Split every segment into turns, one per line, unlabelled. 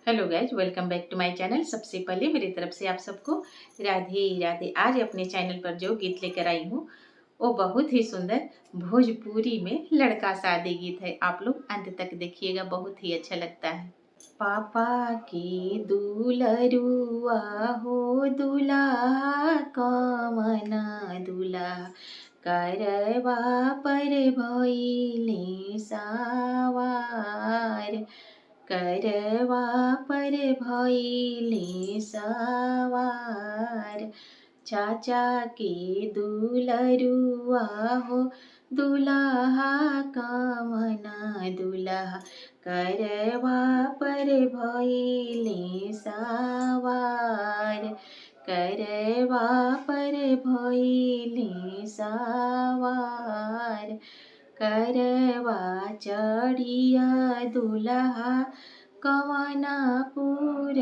Hello guys, welcome back to my channel. सबसे पहले मेरी तरफ से आप सबको राधे राधे। आज अपने चैनल पर जो गीत लेकर आई हूँ वो बहुत ही सुंदर भोजपुरी में लड़का शादी गीत है। आप लोग अंत तक देखिएगा, बहुत ही अच्छा लगता है। पापा के दुलरुआ हो दुल्हा कमना दुल्हा करवा पर भइले सावार करवा पर भइले सवार। चाचा के दुलरुआ हो दुल्हा कमना दुल्हा करवा पर भइले सवार करवा पर भइले सवार। करवा चढ़िया दुल्हा कवनापुर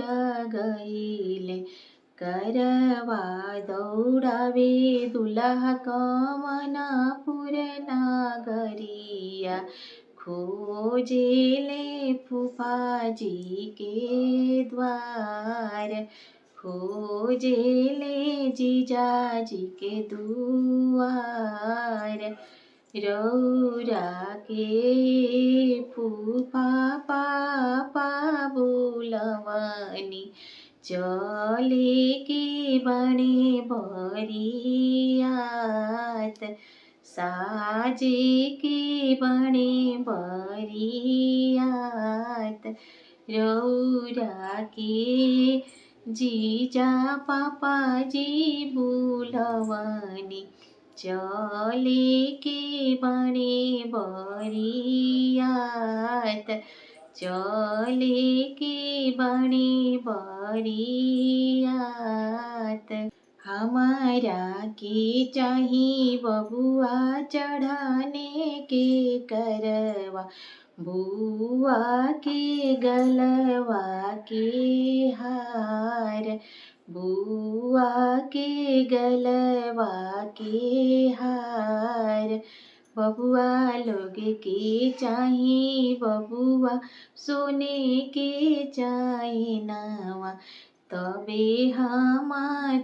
गइले करवा दौड़ावे दुल्हा कवनापुर नगरिया खोजेले फूफाजी के द्वार खोजेले जीजाजी के दुआर। रौरा के फूफा पापा बुलवनी चले के बने बरियात साजे के बने बरियात। रौरा के जीजा पापा जी बुलवनी चले के बने बरियात चले के बने बरियात। हमारा के चाही बबुआ चढ़ाने के करवा बुआ के गलवा के हार बुआ के गलवा के हार। बबुआ लोग के चाही बबुआ सोने के चाही नवा तबे हम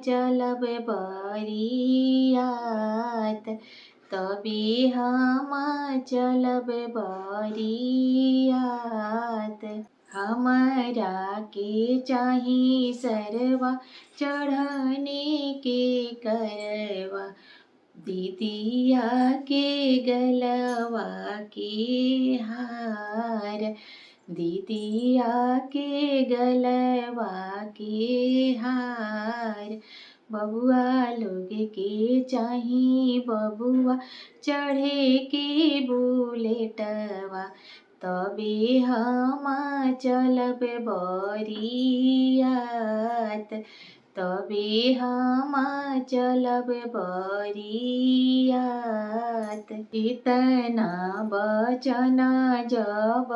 चलब बरियात तबे हम चलब बरियात। हमारा के चाही सरवा चढ़ाने के करवा दीदिया के गलवा के हार दीदिया के गलवा के हार। बबुआ लोग के चाही बबुआ चढ़े के बुलेटवा तबे हम चलब बरियात तबे हम चलब बरियात। इतना बचना जब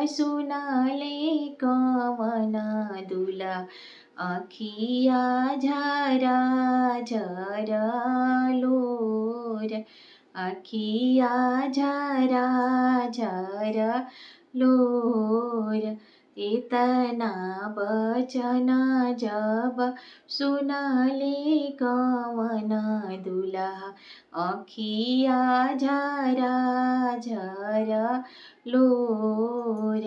सुनाले कवना दुल्हा आँखिया झरा झरा लोर आँखिया झरा झरा लोर। इतना बचना जब सुनाले कवना दुल्हा आँखिया झरा झरा लोर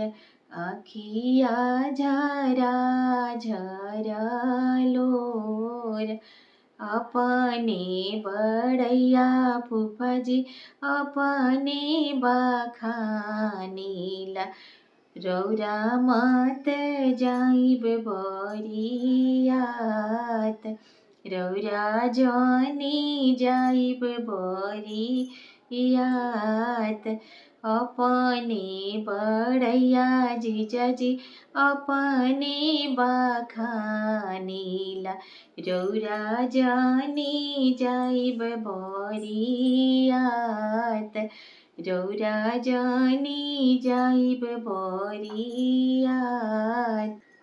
आँखिया झरा झरा लोर। अपने बड़ैया फूफाजी अपने बखानीला रौरा मत जाइब बरियात रौरा जानी जाइब बरियात। अपने बड़ैया जीजाजी अपने बखानीला रौरा जानी जाइब बरियात रौरा जानी जाइब बरियात।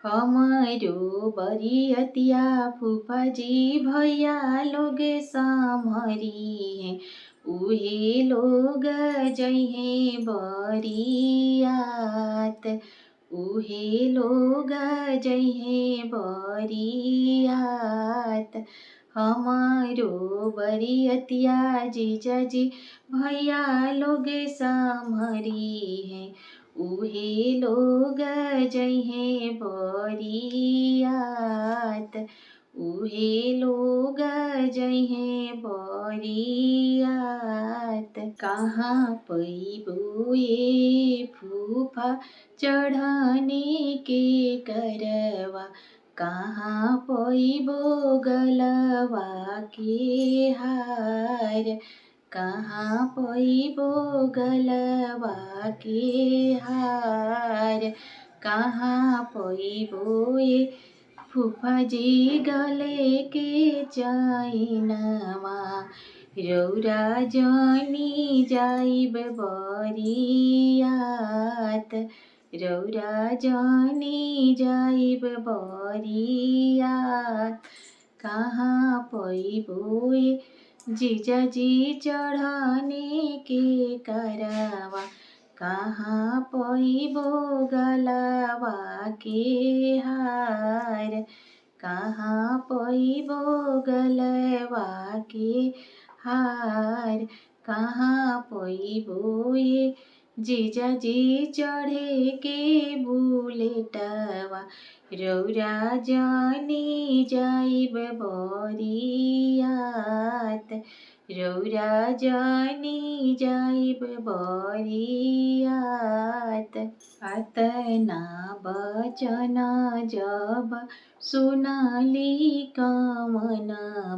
हमारो बरियतिया फूफाजी भैया लोग संभरी हैं उहे लोग जइहे बरियात उहे लोग जइहे बरियात, हमारो बरियतिया जीजाजी भैया लोग संभरी है। उहे लोग जइहे बरियात, उहे लोग जइहे बरियात। कहाँ पैबो ये फूफा चढ़ाने के करवा, कहाँ पैबो गलवा के हार, कहाँ पैबो गलवा के हार, कहाँ पैबो ये फूफा जी गले के चैनवा, रौरा जानी जाइब बरियात, रौरा जानी जाइब बरियात। कहाँ पैबो ये जीजाजी चढ़ाने के करवा, कहाँ पैबो गलवा के हार, कहाँ पैबो गलवा के हार, कहाँ पैबो ये जीजाजी चढ़े के बुलेटवा, रौरा जानी जाइब बरियात, रौरा जानी जाइब बरियात। अतना बचन जब सुनली कमन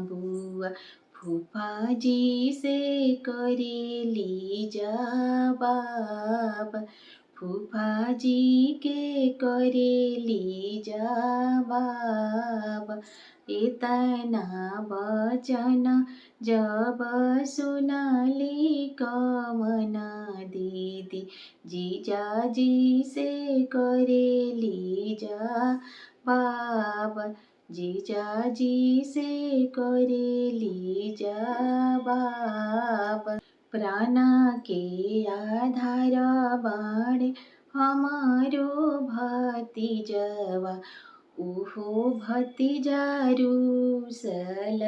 बुआ, फूफा जी से करेली जवाब, फूफा जी के करेली जवाब। इतना बचन जब सुनली कमन दीदी, जीजाजी से करेली जवाब, जीजाजी से करेली जवाब। प्राण के आधार बाण हमारो भतीजवा, उहो भतीजा रूसल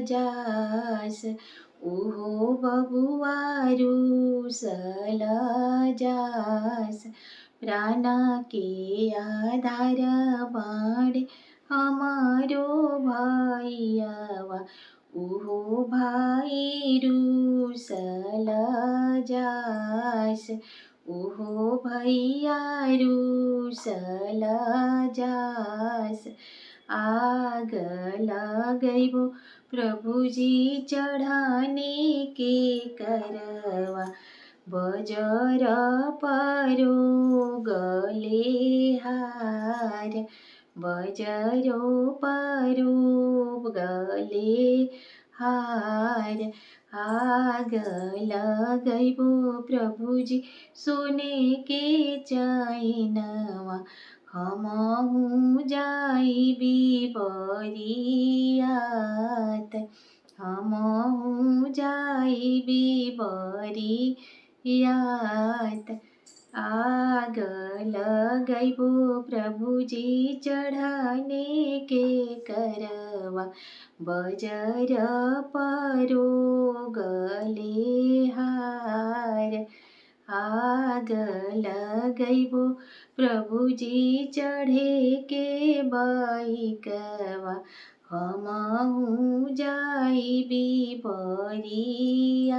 जास, उहो बबुआ रूसल जास। प्राण के आधार बाण हमारो भैयावा, उहो भाई रूसल जास, उहो भैया रूसल जास। आग लगैबो प्रभु जी चढ़ाने के करवा, बजर परो गले हार, बजरो परो गले हार। आग लगैबो प्रभु जी सोने के चैनवा, हमहु जाइबी बरियात, हमहु जाइबी बरियात। आग लगैबो प्रभु जी चढ़ाने के करवा, बजर परो गले हार। आग लगैबो प्रभु जी चढ़े के बाइकवा, हमहु जाइबी बरियात,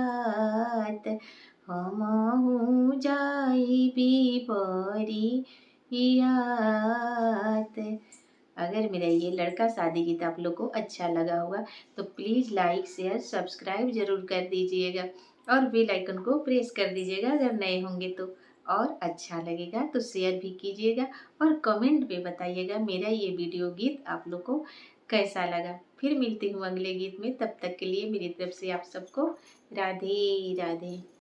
हमहु जाइबी बरियात। अगर मेरा ये लड़का शादी गीत आप लोग को अच्छा लगा होगा तो प्लीज़ लाइक शेयर सब्सक्राइब ज़रूर कर दीजिएगा और बेल आइकन को प्रेस कर दीजिएगा अगर नए होंगे तो। और अच्छा लगेगा तो शेयर भी कीजिएगा और कमेंट में बताइएगा मेरा ये वीडियो गीत आप लोग को कैसा लगा। फिर मिलती हूँ अगले गीत में, तब तक के लिए मेरी तरफ से आप सबको राधे राधे।